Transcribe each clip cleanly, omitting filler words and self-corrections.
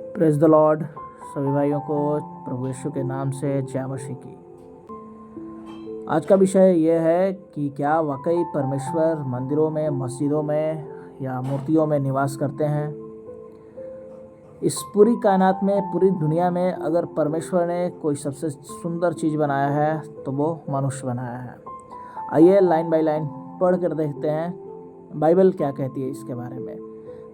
Praise the Lord. सभी भाइयों को प्रभु यीशु के नाम से जय मसीह की। आज का विषय यह है कि क्या वाकई परमेश्वर मंदिरों में, मस्जिदों में या मूर्तियों में निवास करते हैं। इस पूरी कायनात में, पूरी दुनिया में अगर परमेश्वर ने कोई सबसे सुंदर चीज़ बनाया है तो वो मनुष्य बनाया है। आइए लाइन बाय लाइन पढ़ कर देखते हैं बाइबल क्या कहती है इसके बारे में।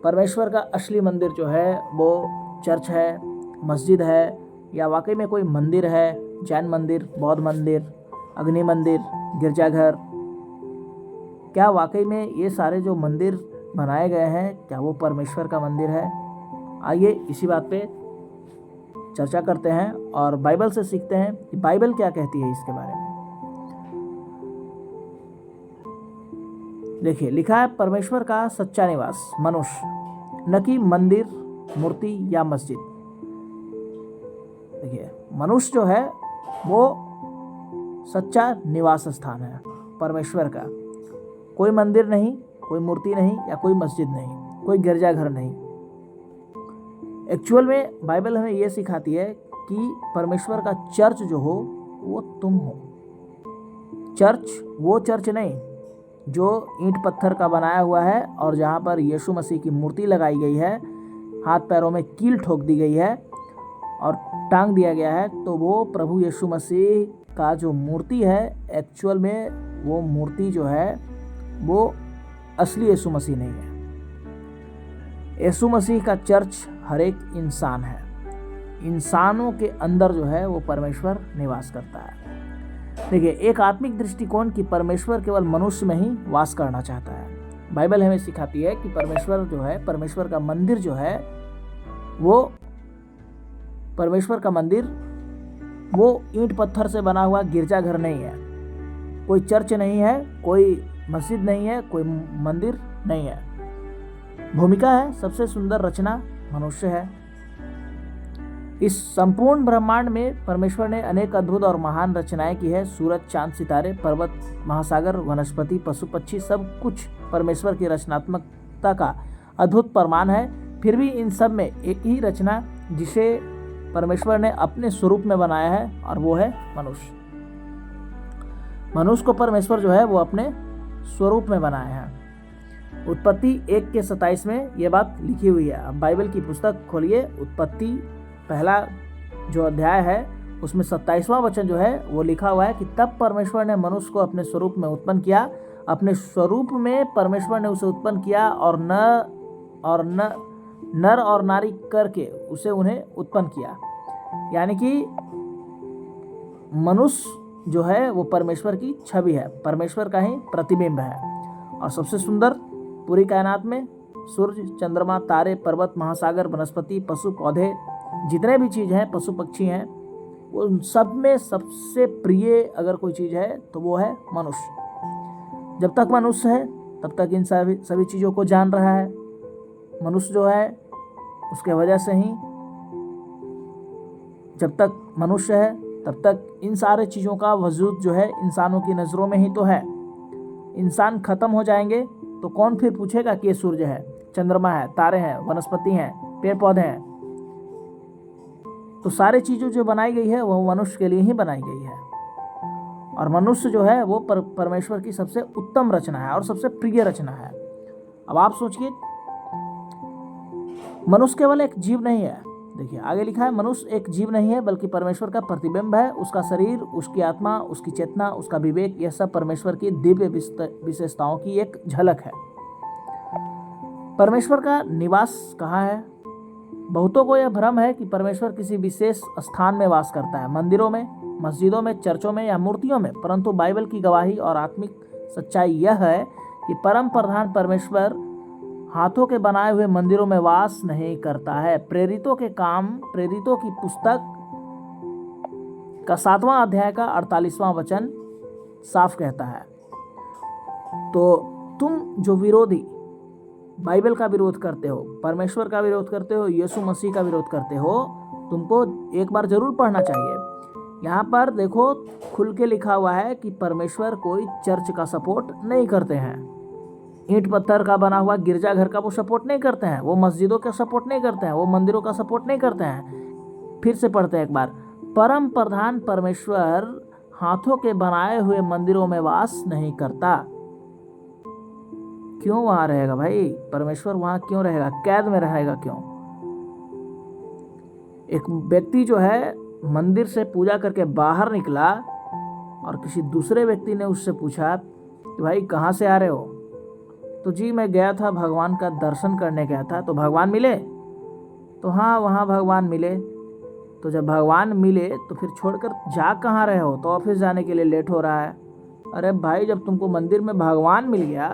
परमेश्वर का असली मंदिर जो है वो चर्च है, मस्जिद है, या वाकई में कोई मंदिर है, जैन मंदिर, बौद्ध मंदिर, अग्नि मंदिर, गिरजाघर। क्या वाकई में ये सारे जो मंदिर बनाए गए हैं, क्या वो परमेश्वर का मंदिर है? आइए इसी बात पे चर्चा करते हैं और बाइबल से सीखते हैं कि बाइबल क्या कहती है इसके बारे में। देखिए, लिखा है परमेश्वर का सच्चा निवास मनुष्य, न कि मंदिर, मूर्ति या मस्जिद। देखिए, मनुष्य जो है वो सच्चा निवास स्थान है परमेश्वर का। कोई मंदिर नहीं, कोई मूर्ति नहीं, या कोई मस्जिद नहीं, कोई गिरजाघर नहीं। एक्चुअल में बाइबल हमें ये सिखाती है कि परमेश्वर का चर्च जो हो वो तुम हो। चर्च वो चर्च नहीं जो ईंट पत्थर का बनाया हुआ है और जहाँ पर यीशु मसीह की मूर्ति लगाई गई है, हाथ पैरों में कील ठोक दी गई है और टांग दिया गया है, तो वो प्रभु यीशु मसीह का जो मूर्ति है, एक्चुअल में वो मूर्ति जो है वो असली यीशु मसीह नहीं है। यीशु मसीह का चर्च हर एक इंसान है। इंसानों के अंदर जो है वो परमेश्वर निवास करता है। देखिए, एक आत्मिक दृष्टिकोण कि परमेश्वर केवल मनुष्य में ही वास करना चाहता है। बाइबल हमें सिखाती है कि परमेश्वर जो है, परमेश्वर का मंदिर जो है वो, परमेश्वर का मंदिर वो ईंट पत्थर से बना हुआ गिरजाघर नहीं है, कोई चर्च नहीं है, कोई मस्जिद नहीं है, कोई मंदिर नहीं है। भूमिका है, सबसे सुंदर रचना मनुष्य है। इस संपूर्ण ब्रह्मांड में परमेश्वर ने अनेक अद्भुत और महान रचनाएं की है। सूरज, चांद, सितारे, पर्वत, महासागर, वनस्पति, पशु पक्षी, सब कुछ परमेश्वर की रचनात्मकता का अद्भुत प्रमाण है। फिर भी इन सब में एक ही रचना जिसे परमेश्वर ने अपने स्वरूप में बनाया है, और वो है मनुष्य। मनुष्य को परमेश्वर जो है वो अपने स्वरूप में बनाया है। उत्पत्ति 1:27 में ये बात लिखी हुई है। अब बाइबल की पुस्तक खोलिए, उत्पत्ति पहला जो अध्याय है उसमें 27वां वचन जो है वो लिखा हुआ है कि तब परमेश्वर ने मनुष्य को अपने स्वरूप में उत्पन्न किया, अपने स्वरूप में परमेश्वर ने उसे उत्पन्न किया, और नर और नारी करके उसे उन्हें उत्पन्न किया। यानी कि मनुष्य जो है वो परमेश्वर की छवि है, परमेश्वर का ही प्रतिबिंब है। और सबसे सुंदर पूरी कायनात में सूर्य, चंद्रमा, तारे, पर्वत, महासागर, वनस्पति, पशु, पौधे, जितने भी चीज़ हैं, पशु पक्षी हैं, वो सब में सबसे प्रिय अगर कोई चीज़ है तो वो है मनुष्य। जब तक मनुष्य है तब तक इन सभी चीज़ों को जान रहा है। मनुष्य जो है उसके वजह से ही, जब तक मनुष्य है तब तक इन सारे चीज़ों का वजूद जो है इंसानों की नज़रों में ही तो है। इंसान खत्म हो जाएंगे तो कौन फिर पूछेगा कि ये सूर्य है, चंद्रमा है, तारे हैं, वनस्पति हैं, पेड़ पौधे हैं। तो सारी चीज़ें जो बनाई गई है वो मनुष्य के लिए ही बनाई गई है। और मनुष्य जो है वो परमेश्वर की सबसे उत्तम रचना है और सबसे प्रिय रचना है। अब आप सोचिए, मनुष्य केवल एक जीव नहीं है। देखिए, आगे लिखा है मनुष्य एक जीव नहीं है बल्कि परमेश्वर का प्रतिबिंब है। उसका शरीर, उसकी आत्मा, उसकी चेतना, उसका विवेक, यह सब परमेश्वर की दिव्य विशेषताओं की एक झलक है। परमेश्वर का निवास कहाँ है? बहुतों को यह भ्रम है कि परमेश्वर किसी विशेष स्थान में वास करता है, मंदिरों में, मस्जिदों में, चर्चों में या मूर्तियों में। परंतु बाइबल की गवाही और आत्मिक सच्चाई यह है कि परम प्रधान परमेश्वर हाथों के बनाए हुए मंदिरों में वास नहीं करता है। प्रेरितों के काम, प्रेरितों की पुस्तक का 7वां अध्याय का 48वां वचन साफ कहता है। तो तुम जो विरोधी बाइबल का विरोध करते हो, परमेश्वर का विरोध करते हो, यीशु मसीह का विरोध करते हो, तुमको एक बार जरूर पढ़ना चाहिए। यहाँ पर देखो, खुल के लिखा हुआ है कि परमेश्वर कोई चर्च का सपोर्ट नहीं करते हैं। ईंट पत्थर का बना हुआ गिरजाघर का वो सपोर्ट नहीं करते हैं, वो मस्जिदों का सपोर्ट नहीं करते हैं, वो मंदिरों का सपोर्ट नहीं करते हैं। फिर से पढ़ते हैं एक बार, परम प्रधान परमेश्वर हाथों के बनाए हुए मंदिरों में वास नहीं करता। क्यों वहां रहेगा भाई? परमेश्वर वहां क्यों रहेगा? कैद में रहेगा क्यों? एक व्यक्ति जो है मंदिर से पूजा करके बाहर निकला और किसी दूसरे व्यक्ति ने उससे पूछा कि भाई कहाँ से आ रहे हो? तो जी मैं गया था, भगवान का दर्शन करने गया था। तो भगवान मिले? तो हाँ वहाँ भगवान मिले। तो जब भगवान मिले तो फिर छोड़कर जा कहाँ रहे हो? तो ऑफिस जाने के लिए लेट हो रहा है। अरे भाई जब तुमको मंदिर में भगवान मिल गया,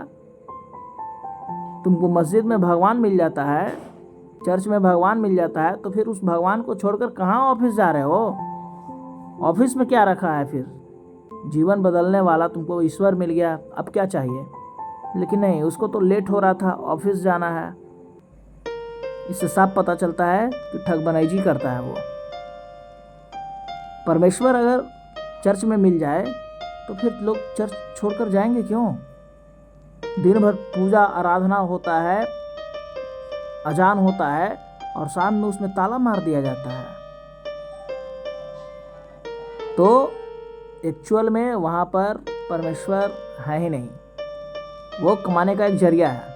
तुमको मस्जिद में भगवान मिल जाता है, चर्च में भगवान मिल जाता है, तो फिर उस भगवान को छोड़कर कहाँ ऑफिस जा रहे हो? ऑफिस में क्या रखा है फिर? जीवन बदलने वाला तुमको ईश्वर मिल गया, अब क्या चाहिए? लेकिन नहीं, उसको तो लेट हो रहा था, ऑफिस जाना है। इससे साफ पता चलता है कि ठगबनाइजी करता है वो। परमेश्वर अगर चर्च में मिल जाए तो फिर लोग चर्च छोड़कर जाएंगे क्यों? दिन भर पूजा आराधना होता है, अजान होता है और शाम में उसमें ताला मार दिया जाता है। तो एक्चुअल में वहाँ पर परमेश्वर है ही नहीं, वो कमाने का एक जरिया है।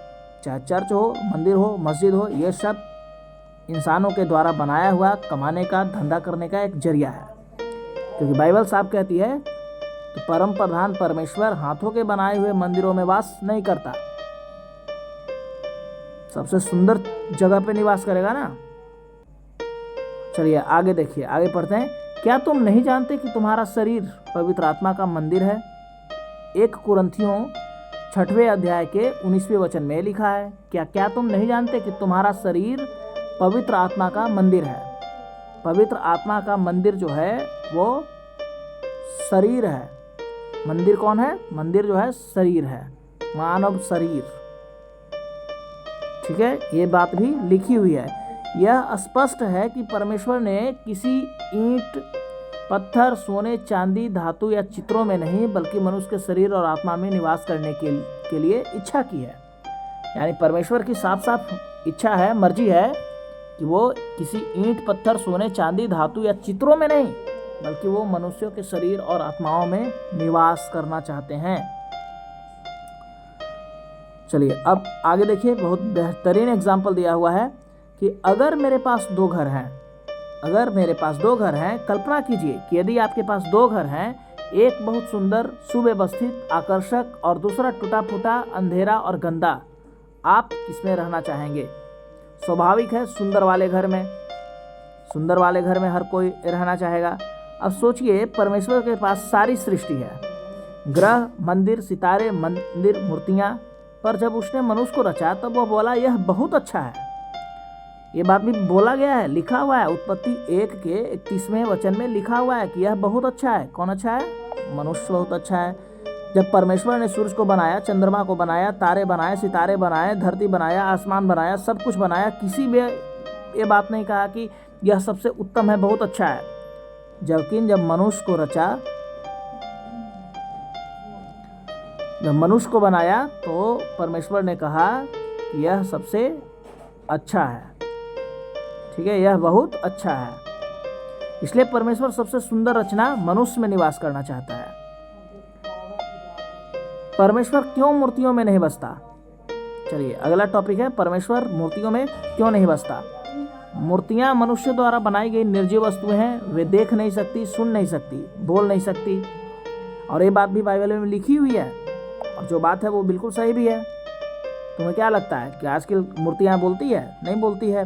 चाहे चर्च हो, मंदिर हो, मस्जिद हो, ये सब इंसानों के द्वारा बनाया हुआ कमाने का, धंधा करने का एक जरिया है। क्योंकि बाइबल साफ कहती है कि परम प्रधान परमेश्वर हाथों के बनाए हुए मंदिरों में वास नहीं करता। सबसे सुंदर जगह पे निवास करेगा ना। चलिए आगे देखिए, आगे पढ़ते हैं। क्या तुम नहीं जानते कि तुम्हारा शरीर पवित्र आत्मा का मंदिर है? 1 कुरिन्थियों 6वें अध्याय के 19वें वचन में लिखा है। क्या तुम नहीं जानते कि तुम्हारा शरीर पवित्र आत्मा का मंदिर है? पवित्र आत्मा का मंदिर जो है वो शरीर है। मंदिर कौन है? मंदिर जो है शरीर है, मानव शरीर। ठीक है, ये बात भी लिखी हुई है। यह स्पष्ट है कि परमेश्वर ने किसी ईंट, पत्थर, सोने, चांदी, धातु या चित्रों में नहीं, बल्कि मनुष्य के शरीर और आत्मा में निवास करने के लिए इच्छा की है। यानी परमेश्वर की साफ साफ इच्छा है, मर्जी है कि वो किसी ईंट, पत्थर, सोने, चांदी, धातु या चित्रों में नहीं, बल्कि वो मनुष्यों के शरीर और आत्माओं में निवास करना चाहते हैं। चलिए अब आगे देखिए, बहुत बेहतरीन एग्जाम्पल दिया हुआ है कि अगर मेरे पास 2 घर हैं, अगर मेरे पास 2 घर हैं, कल्पना कीजिए कि यदि आपके पास 2 घर हैं, एक बहुत सुंदर, सुव्यवस्थित, आकर्षक और दूसरा टूटा फूटा, अंधेरा और गंदा, आप किसमें रहना चाहेंगे? स्वाभाविक है सुंदर वाले घर में, सुंदर वाले घर में हर कोई रहना चाहेगा। अब सोचिए, परमेश्वर के पास सारी सृष्टि है, ग्रह, मंदिर, सितारे, मंदिर, मूर्तियाँ, पर जब उसने मनुष्य को रचा तब वो बोला यह बहुत अच्छा है। ये बात भी बोला गया है, लिखा हुआ है, उत्पत्ति 1 के 31वें वचन में लिखा हुआ है कि यह बहुत अच्छा है। कौन अच्छा है? मनुष्य बहुत अच्छा है। जब परमेश्वर ने सूरज को बनाया, चंद्रमा को बनाया, तारे बनाए, सितारे बनाए, धरती बनाया, आसमान बनाया, सब कुछ बनाया, किसी भी ये बात नहीं कहा कि यह सबसे उत्तम है, बहुत अच्छा है। जब मनुष्य को रचा, जब मनुष्य को बनाया तो परमेश्वर ने कहा कि यह सबसे अच्छा है। ठीक है, यह बहुत अच्छा है। इसलिए परमेश्वर सबसे सुंदर रचना मनुष्य में निवास करना चाहता है। परमेश्वर क्यों मूर्तियों में नहीं बसता? चलिए अगला टॉपिक है, परमेश्वर मूर्तियों में क्यों नहीं बसता। मूर्तियां मनुष्य द्वारा बनाई गई निर्जीव वस्तुएं हैं, वे देख नहीं सकती, सुन नहीं सकती, बोल नहीं सकती, और ये बात भी बाइबल में लिखी हुई है, और जो बात है वो बिल्कुल सही भी है। तुम्हें क्या लगता है कि आज की मूर्तियां बोलती है? नहीं बोलती है।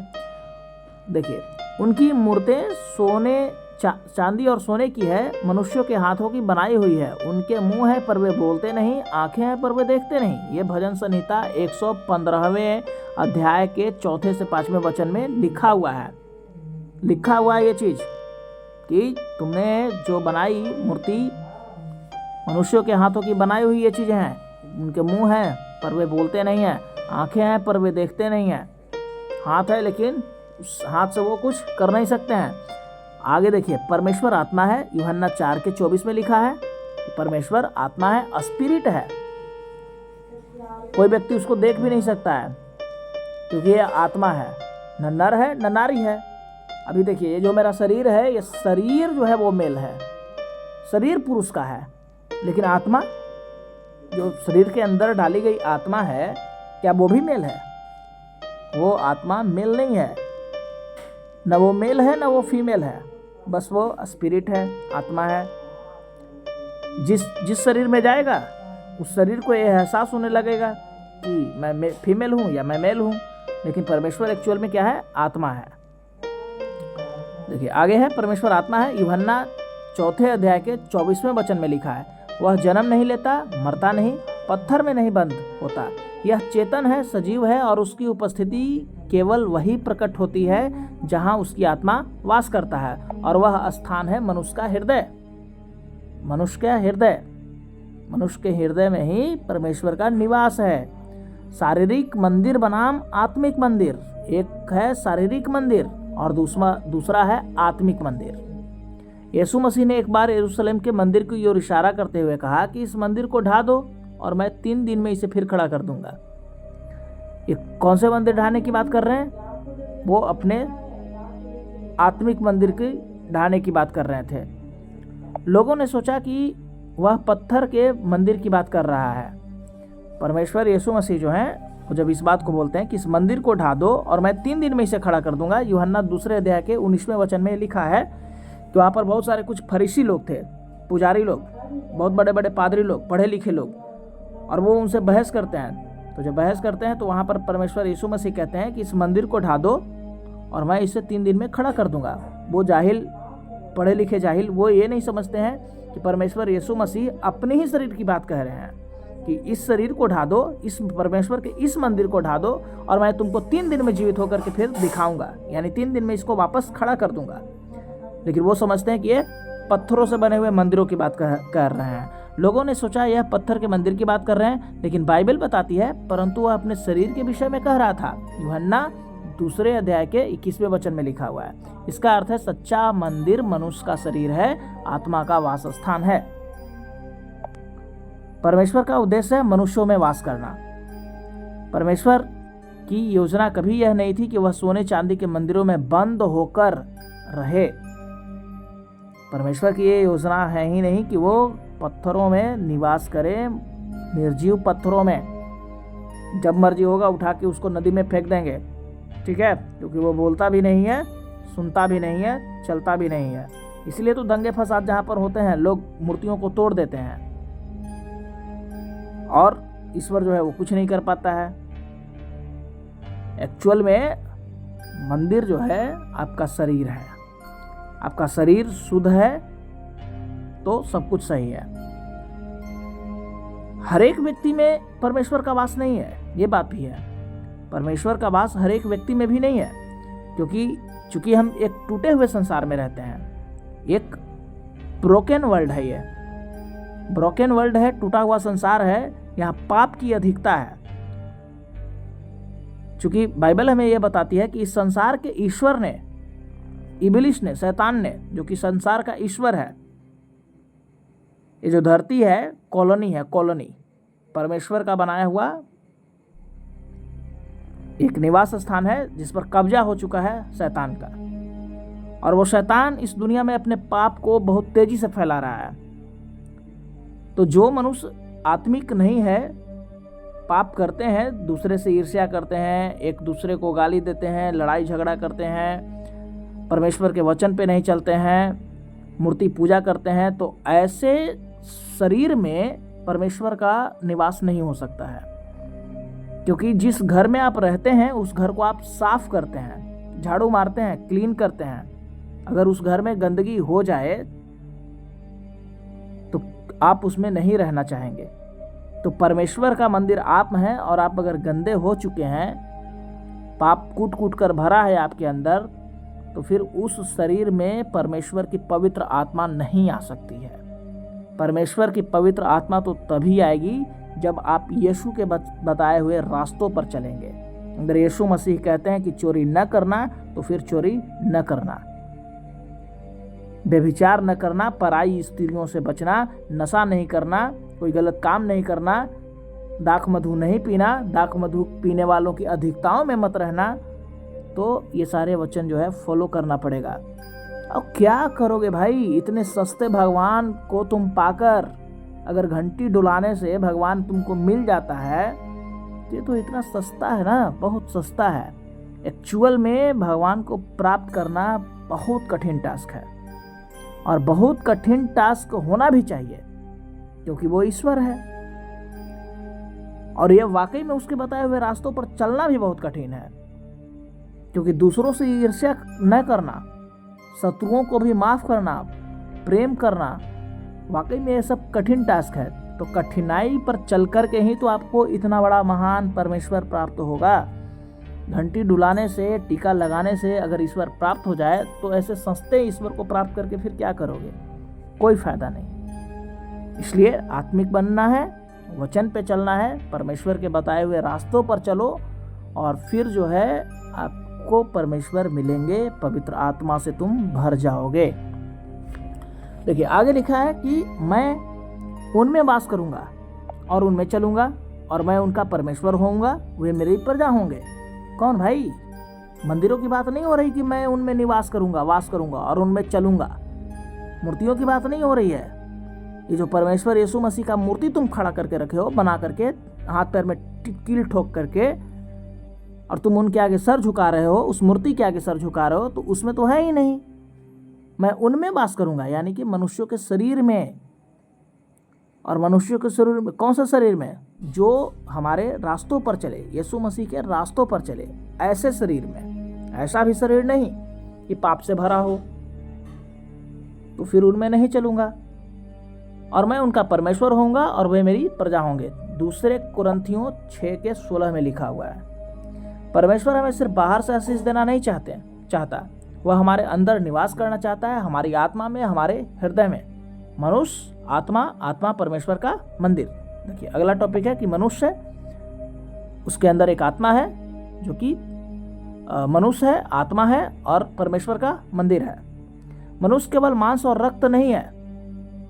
देखिए, उनकी मूर्तें सोने, चांदी और सोने की है, मनुष्यों के हाथों की बनाई हुई है। उनके मुंह है पर वे बोलते नहीं, आंखें हैं पर वे देखते नहीं। ये भजन संहिता 115वें अध्याय के 4 से 5वें वचन में लिखा हुआ है। लिखा हुआ है ये चीज कि तुमने जो बनाई मूर्ति, मनुष्यों के हाथों की बनाई हुई ये चीजें हैं। उनके मुंह हैं पर वे बोलते नहीं हैं, आंखें हैं पर वे देखते नहीं हैं, हाथ है लेकिन उस हाथ से वो कुछ कर नहीं सकते हैं। आगे देखिए, परमेश्वर आत्मा है, यूहन्ना 4 के 24 में लिखा है कि परमेश्वर आत्मा है, स्पिरिट है। कोई व्यक्ति उसको देख भी नहीं सकता है, क्योंकि ये आत्मा है, न नर है न नारी है। अभी देखिए, ये जो मेरा शरीर है, ये शरीर जो है वो मेल है, शरीर पुरुष का है, लेकिन आत्मा जो शरीर के अंदर डाली गई आत्मा है, क्या वो भी मेल है? वो आत्मा मेल नहीं है, न वो मेल है न वो फीमेल है, बस वो स्पिरिट है, आत्मा है। जिस शरीर में जाएगा उस शरीर को ये एहसास होने लगेगा कि मैं फीमेल हूँ या मैं मेल हूँ, लेकिन परमेश्वर एक्चुअल में क्या है? आत्मा है। देखिए आगे है, परमेश्वर आत्मा है। यूहन्ना 4 अध्याय के 24वें वचन में लिखा है, वह जन्म नहीं लेता, मरता नहीं, पत्थर में नहीं बंद होता, यह चेतन है, सजीव है, और उसकी उपस्थिति केवल वही प्रकट होती है जहाँ उसकी आत्मा वास करता है, और वह स्थान है मनुष्य का हृदय। मनुष्य का हृदय, मनुष्य के हृदय में ही परमेश्वर का निवास है। शारीरिक मंदिर बनाम आत्मिक मंदिर, एक है शारीरिक मंदिर और दूसरा है आत्मिक मंदिर। यीशु मसीह ने एक बार यरूशलेम के मंदिर की ओर इशारा करते हुए कहा कि इस मंदिर को ढा दो और मैं 3 दिन में इसे फिर खड़ा कर दूंगा। ये कौन से मंदिर ढाने की बात कर रहे हैं? वो अपने आत्मिक मंदिर की ढाने की बात कर रहे थे। लोगों ने सोचा कि वह पत्थर के मंदिर की बात कर रहा है। परमेश्वर यीशु मसीह जो हैं, वो जब इस बात को बोलते हैं कि इस मंदिर को ढा दो और मैं 3 दिन में इसे खड़ा कर दूंगा, यूहन्ना 2 अध्याय के 19वें वचन में लिखा है कि वहाँ पर बहुत सारे कुछ फरीसी लोग थे, पुजारी लोग, बहुत बड़े बड़े पादरी लोग, पढ़े लिखे लोग, और वो उनसे बहस करते हैं। तो जब बहस करते हैं तो वहाँ पर परमेश्वर यीशु मसीह कहते हैं कि इस मंदिर को ढा दो और मैं इसे 3 दिन में खड़ा कर दूंगा। वो जाहिल, पढ़े लिखे जाहिल, वो ये नहीं समझते हैं कि परमेश्वर यीशु मसीह अपने ही शरीर की बात कह रहे हैं कि इस शरीर को ढा दो, इस परमेश्वर के इस मंदिर को ढा दो और मैं तुमको 3 दिन में जीवित होकर के फिर दिखाऊंगा, यानी 3 दिन में इसको वापस खड़ा कर दूंगा। लेकिन वो समझते हैं कि ये पत्थरों से बने हुए मंदिरों की बात कर रहे हैं। लोगों ने सोचा यह पत्थर के मंदिर की बात कर रहे हैं, लेकिन बाइबल बताती है परंतु वह अपने शरीर के विषय में कह रहा था। यूहन्ना 2 अध्याय के 21वें वचन में लिखा हुआ है। इसका अर्थ है सच्चा मंदिर मनुष्य का शरीर है, आत्मा का वास स्थान है। परमेश्वर का उद्देश्य है मनुष्यों में वास करना। परमेश्वर की योजना कभी यह नहीं थी कि वह सोने चांदी के मंदिरों में बंद होकर रहे। परमेश्वर की ये योजना है ही नहीं कि वो पत्थरों में निवास करे, निर्जीव पत्थरों में। जब मर्जी होगा उठा के उसको नदी में फेंक देंगे, ठीक है, क्योंकि वो बोलता भी नहीं है, सुनता भी नहीं है, चलता भी नहीं है। इसलिए तो दंगे फसाद जहाँ पर होते हैं, लोग मूर्तियों को तोड़ देते हैं और ईश्वर जो है वो कुछ नहीं कर पाता है। एक्चुअल में मंदिर जो है आपका शरीर है। आपका शरीर शुद्ध है तो सब कुछ सही है। हर एक व्यक्ति में परमेश्वर का वास नहीं है, ये बात भी है। परमेश्वर का वास हर एक व्यक्ति में भी नहीं है, क्योंकि हम एक टूटे हुए संसार में रहते हैं। एक ब्रोकन वर्ल्ड है, ये ब्रोकन वर्ल्ड है, टूटा हुआ संसार है। यहाँ पाप की अधिकता है, क्योंकि बाइबल हमें यह बताती है कि इस संसार के ईश्वर ने, इब्लिस ने, शैतान ने, जो कि संसार का ईश्वर है, ये जो धरती है कॉलोनी है, कॉलोनी परमेश्वर का बनाया हुआ एक निवास स्थान है जिस पर कब्जा हो चुका है शैतान का। और वो शैतान इस दुनिया में अपने पाप को बहुत तेजी से फैला रहा है। तो जो मनुष्य आत्मिक नहीं है, पाप करते हैं, दूसरे से ईर्ष्या करते हैं, एक दूसरे को गाली देते हैं, लड़ाई झगड़ा करते हैं, परमेश्वर के वचन पे नहीं चलते हैं, मूर्ति पूजा करते हैं, तो ऐसे शरीर में परमेश्वर का निवास नहीं हो सकता है। क्योंकि जिस घर में आप रहते हैं उस घर को आप साफ करते हैं, झाड़ू मारते हैं, क्लीन करते हैं। अगर उस घर में गंदगी हो जाए तो आप उसमें नहीं रहना चाहेंगे। तो परमेश्वर का मंदिर आप हैं, और आप अगर गंदे हो चुके हैं, पाप कूट कूट कर भरा है आपके अंदर, तो फिर उस शरीर में परमेश्वर की पवित्र आत्मा नहीं आ सकती है। परमेश्वर की पवित्र आत्मा तो तभी आएगी जब आप यीशु के बताए हुए रास्तों पर चलेंगे। अगर यीशु मसीह कहते हैं कि चोरी न करना, तो फिर चोरी न करना, व्यभिचार न करना, पराई स्त्रियों से बचना, नशा नहीं करना, कोई गलत काम नहीं करना, दाख मधु नहीं पीना, दाख मधु पीने वालों की अधिकताओं में मत रहना, तो ये सारे वचन जो है फॉलो करना पड़ेगा। अब क्या करोगे भाई, इतने सस्ते भगवान को तुम पाकर, अगर घंटी डुलाने से भगवान तुमको मिल जाता है तो ये तो इतना सस्ता है ना, बहुत सस्ता है। एक्चुअल में भगवान को प्राप्त करना बहुत कठिन टास्क है, और बहुत कठिन टास्क होना भी चाहिए, क्योंकि वो ईश्वर है, और ये वाकई में उसके बताए हुए रास्तों पर चलना भी बहुत कठिन है। क्योंकि दूसरों से ईर्ष्या न करना, शत्रुओं को भी माफ करना, प्रेम करना, वाकई में ये सब कठिन टास्क है। तो कठिनाई पर चल कर के ही तो आपको इतना बड़ा महान परमेश्वर प्राप्त होगा। घंटी डुलाने से, टीका लगाने से अगर ईश्वर प्राप्त हो जाए तो ऐसे सस्ते ईश्वर को प्राप्त करके फिर क्या करोगे, कोई फायदा नहीं। इसलिए आत्मिक बनना है, वचन पे चलना है, परमेश्वर के बताए हुए रास्तों पर चलो, और फिर जो है आपको परमेश्वर मिलेंगे, पवित्र आत्मा से तुम भर जाओगे। देखिए आगे लिखा है कि मैं उनमें वास करूंगा और उनमें चलूंगा, और मैं उनका परमेश्वर होऊंगा, वे मेरी प्रजा होंगे। कौन भाई, मंदिरों की बात नहीं हो रही कि मैं उनमें निवास करूंगा, वास करूंगा और उनमें चलूंगा। मूर्तियों की बात नहीं हो रही है। ये जो परमेश्वर यीशु मसीह का मूर्ति तुम खड़ा करके रखे हो, बना करके, हाथ पैर में कील ठोक करके, और तुम उनके आगे सर झुका रहे हो, उस मूर्ति के आगे सर झुका रहे हो, तो उसमें तो है ही नहीं। मैं उनमें वास करूंगा, यानी कि मनुष्यों के शरीर में। और मनुष्यों के शरीर में, कौन सा शरीर में, जो हमारे रास्तों पर चले, यीशु मसीह के रास्तों पर चले, ऐसे शरीर में। ऐसा भी शरीर नहीं कि पाप से भरा हो, तो फिर उनमें नहीं चलूंगा। और मैं उनका परमेश्वर होऊंगा और वे मेरी प्रजा होंगे। दूसरे कुरिन्थियों 6:16 में लिखा हुआ है। परमेश्वर हमें सिर्फ बाहर से आशीष देना नहीं चाहता, वह हमारे अंदर निवास करना चाहता है, हमारी आत्मा में, हमारे हृदय में। मनुष्य, आत्मा परमेश्वर का मंदिर। देखिए अगला टॉपिक है कि मनुष्य, उसके अंदर एक आत्मा है जो कि मनुष्य है, आत्मा है और परमेश्वर का मंदिर है। मनुष्य केवल मांस और रक्त नहीं है।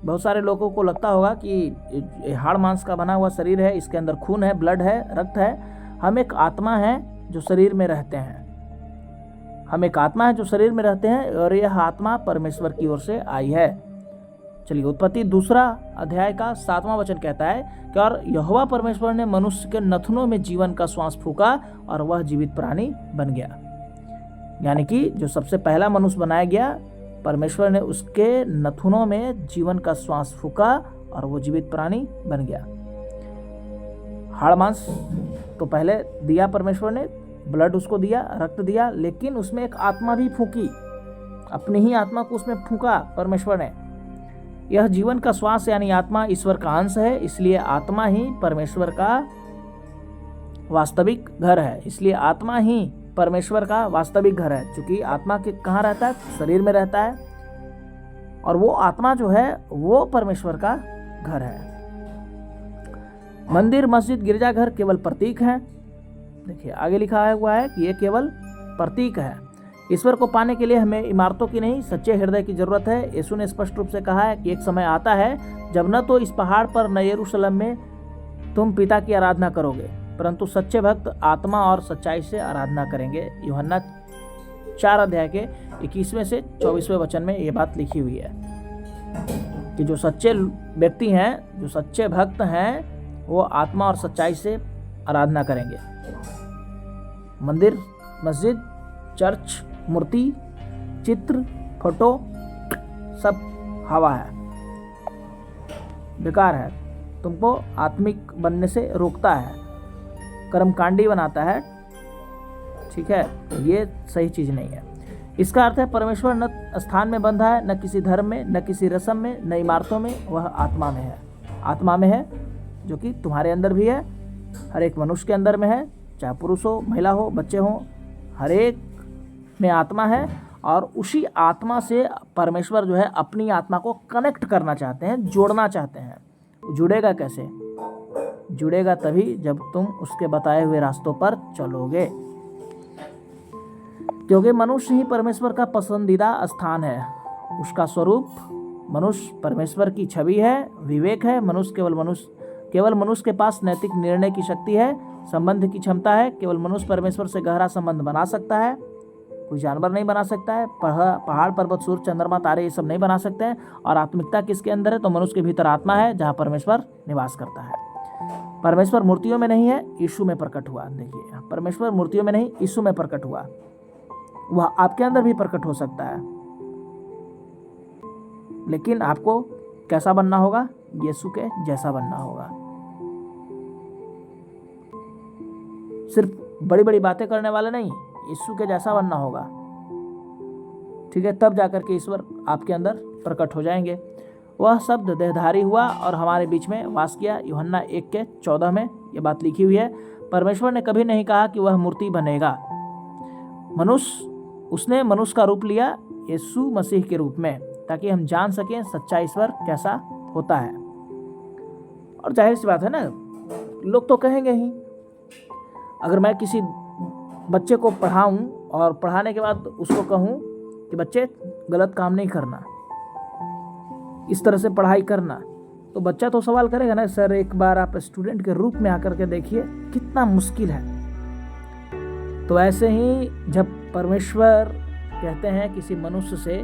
बहुत सारे लोगों को लगता होगा कि हाड़ मांस का बना हुआ शरीर है, इसके अंदर खून है, ब्लड है, रक्त है। हम एक आत्मा है जो शरीर में रहते हैं। हम एक आत्मा है जो शरीर में रहते हैं, और यह आत्मा परमेश्वर की ओर से आई है। चलिए, उत्पत्ति 2 अध्याय का 7वां वचन कहता है कि और यहोवा परमेश्वर ने मनुष्य के नथनों में जीवन का श्वास फूका और वह जीवित प्राणी बन गया। यानी कि जो सबसे पहला मनुष्य बनाया गया, परमेश्वर ने उसके नथुनों में जीवन का श्वास फूका और वो जीवित प्राणी बन गया। हाड़ मांस तो पहले दिया परमेश्वर ने, ब्लड उसको दिया, रक्त दिया, लेकिन उसमें एक आत्मा भी फूकी, अपनी ही आत्मा को उसमें फूका परमेश्वर ने। यह जीवन का श्वास यानी आत्मा ईश्वर का अंश है, इसलिए आत्मा ही परमेश्वर का वास्तविक घर है। इसलिए आत्मा ही परमेश्वर का वास्तविक घर है, क्योंकि आत्मा के कहाँ रहता है, शरीर में रहता है, और वो आत्मा जो है वो परमेश्वर का घर है। मंदिर, मस्जिद, गिरजाघर केवल प्रतीक हैं। देखिए आगे लिखा हुआ है कि ये केवल प्रतीक है। ईश्वर को पाने के लिए हमें इमारतों की नहीं, सच्चे हृदय की जरूरत है। यीशु ने स्पष्ट रूप से कहा है कि एक समय आता है जब न तो इस पहाड़ पर न यरूशलेम में तुम पिता की आराधना करोगे, परंतु सच्चे भक्त आत्मा और सच्चाई से आराधना करेंगे। यूहन्ना 4 अध्याय के 21वें से 24वें वचन में ये बात लिखी हुई है कि जो सच्चे व्यक्ति हैं, जो सच्चे भक्त हैं, वो आत्मा और सच्चाई से आराधना करेंगे। मंदिर, मस्जिद, चर्च, मूर्ति, चित्र, फोटो सब हवा है, बेकार है, तुमको आत्मिक बनने से रोकता है, कर्मकांडी बनाता है। ठीक है, ये सही चीज़ नहीं है। इसका अर्थ है परमेश्वर न स्थान में बंधा है, न किसी धर्म में, न किसी रस्म में, न इमारतों में, वह आत्मा में है। आत्मा में है, जो कि तुम्हारे अंदर भी है, हर एक मनुष्य के अंदर में है, चाहे पुरुष हो, महिला हो, बच्चे हो, हर एक में आत्मा है। और उसी आत्मा से परमेश्वर जो है अपनी आत्मा को कनेक्ट करना चाहते हैं, जोड़ना चाहते हैं। जुड़ेगा कैसे? जुड़ेगा तभी जब तुम उसके बताए हुए रास्तों पर चलोगे, क्योंकि मनुष्य ही परमेश्वर का पसंदीदा स्थान है। उसका स्वरूप मनुष्य परमेश्वर की छवि है, विवेक है। मनुष्य केवल केवल मनुष्य के पास नैतिक निर्णय की शक्ति है, संबंध की क्षमता है। केवल मनुष्य परमेश्वर से गहरा संबंध बना सकता है, कोई जानवर नहीं बना सकता है। पहाड़ पर्वत सूर्य चंद्रमा तारे ये सब नहीं बना सकते हैं। और आत्मिकता किसके अंदर है? तो मनुष्य के भीतर आत्मा है जहाँ परमेश्वर निवास करता है। परमेश्वर मूर्तियों में नहीं है, यीशु में प्रकट हुआ। देखिए, परमेश्वर मूर्तियों में नहीं, यीशु में प्रकट हुआ। वह आपके अंदर भी प्रकट हो सकता है, लेकिन आपको कैसा बनना होगा? यीशु के जैसा बनना होगा। सिर्फ बड़ी बड़ी बातें करने वाले नहीं, यीशु के जैसा बनना होगा। ठीक है, तब जाकर के ईश्वर आपके अंदर प्रकट हो जाएंगे। वह शब्द देहधारी हुआ और हमारे बीच में वास किया। यूहन्ना 1:14 में ये बात लिखी हुई है। परमेश्वर ने कभी नहीं कहा कि वह मूर्ति बनेगा। उसने मनुष्य का रूप लिया यीशु मसीह के रूप में, ताकि हम जान सकें सच्चा ईश्वर कैसा होता है। और जाहिर सी बात है ना, लोग तो कहेंगे ही। अगर मैं किसी बच्चे को पढ़ाऊं और पढ़ाने के बाद उसको कहूं कि बच्चे गलत काम नहीं करना, इस तरह से पढ़ाई करना, तो बच्चा तो सवाल करेगा ना, सर एक बार आप स्टूडेंट के रूप में आकर के देखिए, कितना मुश्किल है। तो ऐसे ही जब परमेश्वर कहते हैं किसी मनुष्य से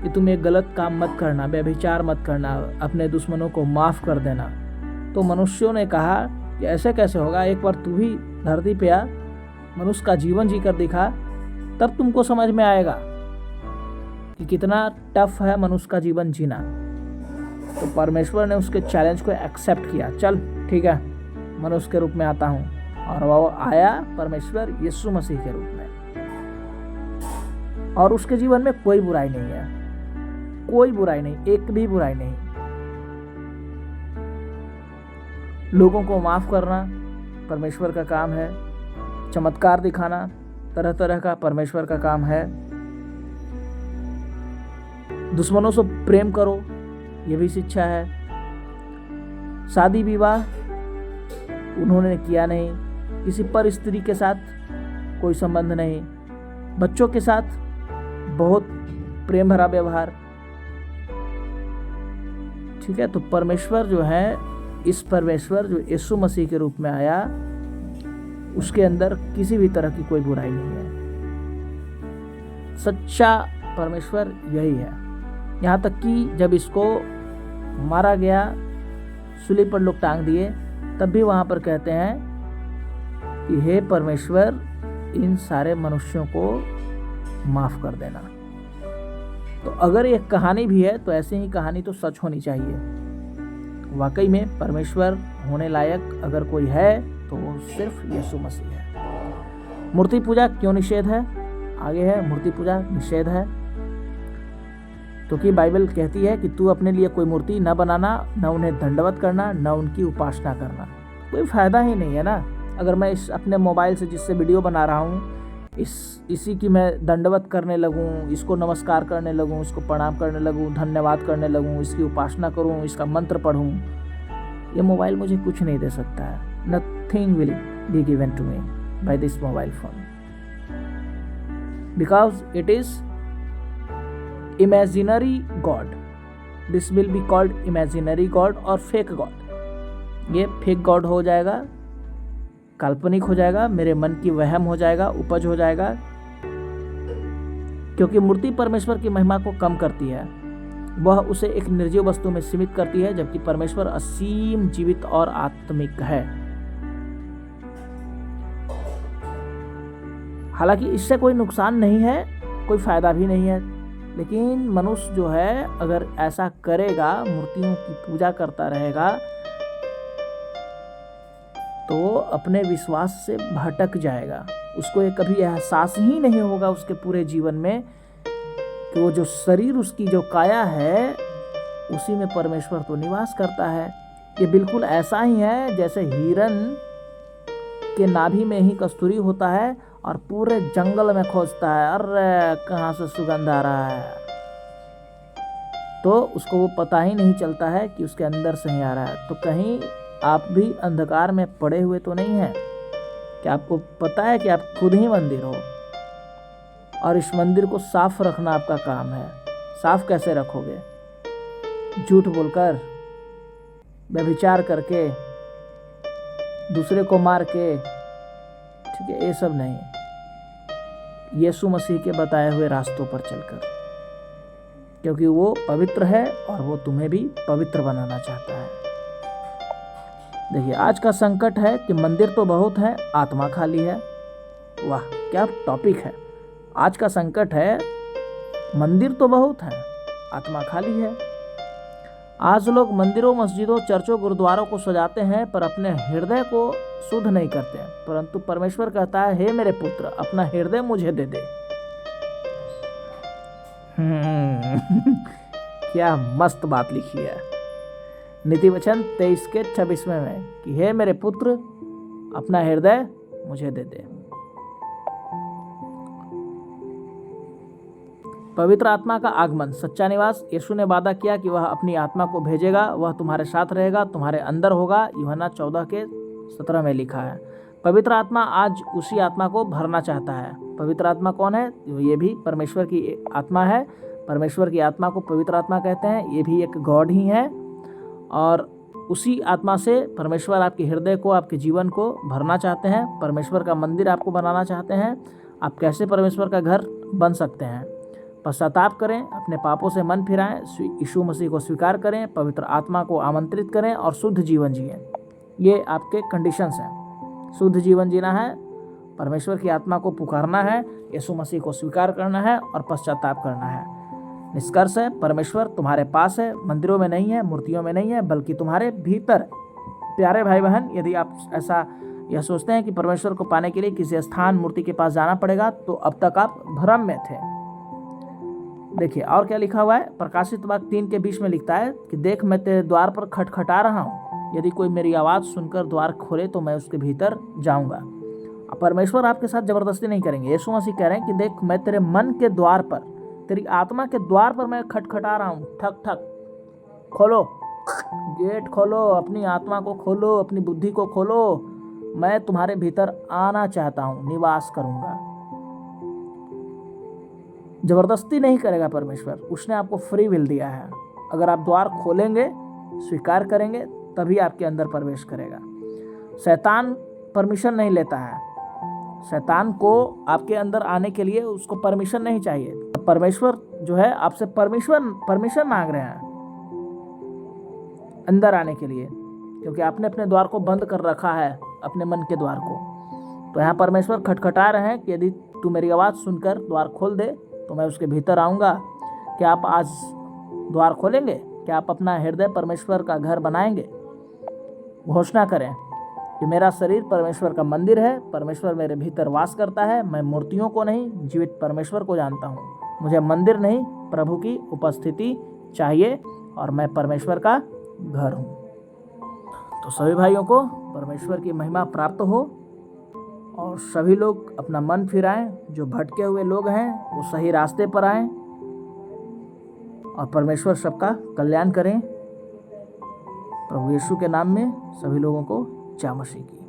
कि तुम एक गलत काम मत करना, व्यभिचार मत करना, अपने दुश्मनों को माफ़ कर देना, तो मनुष्यों ने कहा कि ऐसे कैसे होगा? एक बार तू भी धरती पे आ, मनुष्य का जीवन जी कर दिखा, तब तुमको समझ में आएगा कि कितना टफ है मनुष्य का जीवन जीना। तो परमेश्वर ने उसके चैलेंज को एक्सेप्ट किया। चल ठीक है, मनुष्य के रूप में आता हूँ। और वो आया परमेश्वर यीशु मसीह के रूप में। और उसके जीवन में कोई बुराई नहीं है, कोई बुराई नहीं, एक भी बुराई नहीं। लोगों को माफ करना परमेश्वर का काम है। चमत्कार दिखाना तरह तरह का परमेश्वर का काम है। दुश्मनों से प्रेम करो, ये भी शिक्षा है। शादी विवाह उन्होंने किया नहीं, किसी पर स्त्री के साथ कोई संबंध नहीं, बच्चों के साथ बहुत प्रेम भरा व्यवहार। ठीक है, तो परमेश्वर जो है, इस परमेश्वर जो यीशु मसीह के रूप में आया, उसके अंदर किसी भी तरह की कोई बुराई नहीं है। सच्चा परमेश्वर यही है। यहाँ तक कि जब इसको मारा गया, सूली पर लोग टांग दिए, तब भी वहाँ पर कहते हैं कि हे परमेश्वर, इन सारे मनुष्यों को माफ कर देना। तो अगर ये कहानी भी है तो ऐसी ही कहानी तो सच होनी चाहिए। वाकई में परमेश्वर होने लायक अगर कोई है तो वो सिर्फ यीशु मसीह है। मूर्ति पूजा क्यों निषेध है? आगे है, मूर्ति पूजा निषेध है क्योंकि बाइबल कहती है कि तू अपने लिए कोई मूर्ति न बनाना, न उन्हें दंडवत करना, न उनकी उपासना करना। कोई फायदा ही नहीं है ना। अगर मैं इस अपने मोबाइल से जिससे वीडियो बना रहा हूँ, इसी की मैं दंडवत करने लगूँ, इसको नमस्कार करने लगूँ, इसको प्रणाम करने लगूँ, धन्यवाद करने लगूँ, इसकी उपासना करूँ, इसका मंत्र पढ़ूँ, ये मोबाइल मुझे कुछ नहीं दे सकता है। Nothing will be given to me by this mobile phone because it is imaginary God. This will be called imaginary God और fake God. ये fake God हो जाएगा, काल्पनिक हो जाएगा, मेरे मन की वहम हो जाएगा, उपज हो जाएगा, क्योंकि मूर्ति परमेश्वर की महिमा को कम करती है। वह उसे एक निर्जीव वस्तु में सीमित करती है, जबकि परमेश्वर असीम जीवित और आत्मिक है। हालांकि इससे कोई नुकसान नहीं है, कोई फायदा भी नहीं है, लेकिन मनुष्य जो है अगर ऐसा करेगा, मूर्तियों की पूजा करता रहेगा, तो अपने विश्वास से भटक जाएगा। उसको ये कभी एहसास ही नहीं होगा उसके पूरे जीवन में कि वो जो शरीर, उसकी जो काया है, उसी में परमेश्वर तो निवास करता है। ये बिल्कुल ऐसा ही है जैसे हिरन के नाभि में ही कस्तूरी होता है और पूरे जंगल में खोजता है, अरे कहाँ से सुगंध आ रहा है, तो उसको वो पता ही नहीं चलता है कि उसके अंदर से ही आ रहा है। तो कहीं आप भी अंधकार में पड़े हुए तो नहीं हैं कि आपको पता है कि आप खुद ही मंदिर हो और इस मंदिर को साफ रखना आपका काम है। साफ कैसे रखोगे? झूठ बोलकर, व्यभिचार करके, दूसरे को मार के, ठीक है, ये सब नहीं। यीशु मसीह के बताए हुए रास्तों पर चलकर, क्योंकि वो पवित्र है और वो तुम्हें भी पवित्र बनाना चाहता है। देखिए, आज का संकट है कि मंदिर तो बहुत है, आत्मा खाली है। वाह, क्या टॉपिक है। आज का संकट है, मंदिर तो बहुत है, आत्मा खाली है। आज लोग मंदिरों, मस्जिदों, चर्चों, गुरुद्वारों को सजाते हैं पर अपने हृदय को शुद्ध नहीं करते हैं। परंतु परमेश्वर कहता है, हे मेरे पुत्र, अपना हृदय मुझे दे दे। क्या मस्त बात लिखी है नीति वचन 23 के 26वें में कि हे मेरे पुत्र, अपना हृदय मुझे दे दे। पवित्र आत्मा का आगमन, सच्चा निवास। यीशु ने वादा किया कि वह अपनी आत्मा को भेजेगा, वह तुम्हारे साथ रहेगा, तुम्हारे अंदर होगा। यूहन्ना 14 के 17 में लिखा है। पवित्र आत्मा आज उसी आत्मा को भरना चाहता है। पवित्र आत्मा कौन है? ये भी परमेश्वर की आत्मा है। परमेश्वर की आत्मा को पवित्र आत्मा कहते हैं। ये भी एक गॉड ही है और उसी आत्मा से परमेश्वर आपके हृदय को, आपके जीवन को भरना चाहते हैं। परमेश्वर का मंदिर आपको बनाना चाहते हैं। आप कैसे परमेश्वर का घर बन सकते हैं? पश्चाताप करें, अपने पापों से मन फिराएं, यीशु मसीह को स्वीकार करें, पवित्र आत्मा को आमंत्रित करें और शुद्ध जीवन जिएं। ये आपके कंडीशंस हैं। शुद्ध जीवन जीना है, परमेश्वर की आत्मा को पुकारना है, यीशु मसीह को स्वीकार करना है और पश्चाताप करना है। निष्कर्ष है, परमेश्वर तुम्हारे पास है, मंदिरों में नहीं है, मूर्तियों में नहीं है, बल्कि तुम्हारे भीतर। प्यारे भाई बहन, यदि आप ऐसा यह सोचते हैं कि परमेश्वर को पाने के लिए किसी स्थान, मूर्ति के पास जाना पड़ेगा, तो अब तक आप भ्रम में थे। देखिए और क्या लिखा हुआ है। प्रकाशित वाक्य 3 के 20 में लिखता है कि देख, मैं तेरे द्वार पर खटखटा रहा हूँ, यदि कोई मेरी आवाज़ सुनकर द्वार खोले तो मैं उसके भीतर जाऊँगा। परमेश्वर आपके साथ जबरदस्ती नहीं करेंगे। यीशु मसीह कह रहे हैं कि देख, मैं तेरे मन के द्वार पर, तेरी आत्मा के द्वार पर मैं खटखटा रहा हूँ। ठक ठक, खोलो, गेट खोलो, अपनी आत्मा को खोलो, अपनी बुद्धि को खोलो। मैं तुम्हारे भीतर आना चाहता हूँ, निवास करूँगा। जबरदस्ती नहीं करेगा परमेश्वर, उसने आपको फ्री विल दिया है। अगर आप द्वार खोलेंगे, स्वीकार करेंगे, तभी आपके अंदर प्रवेश करेगा। शैतान परमिशन नहीं लेता है। शैतान को आपके अंदर आने के लिए उसको परमिशन नहीं चाहिए। परमेश्वर जो है आपसे परमिशन मांग रहे हैं अंदर आने के लिए, क्योंकि आपने अपने द्वार को बंद कर रखा है, अपने मन के द्वार को। तो यहाँ परमेश्वर खटखटा रहे हैं कि यदि तू मेरी आवाज़ सुनकर द्वार खोल दे तो मैं उसके भीतर आऊँगा। क्या आप आज द्वार खोलेंगे? क्या आप अपना हृदय परमेश्वर का घर बनाएंगे? घोषणा करें कि मेरा शरीर परमेश्वर का मंदिर है, परमेश्वर मेरे भीतर वास करता है। मैं मूर्तियों को नहीं, जीवित परमेश्वर को जानता हूँ। मुझे मंदिर नहीं, प्रभु की उपस्थिति चाहिए और मैं परमेश्वर का घर हूँ। तो सभी भाइयों को परमेश्वर की महिमा प्राप्त हो और सभी लोग अपना मन फिराएं। जो भटके हुए लोग हैं वो सही रास्ते पर आएं और परमेश्वर सबका कल्याण करें। प्रभु यीशु के नाम में सभी लोगों को जय मसीह की।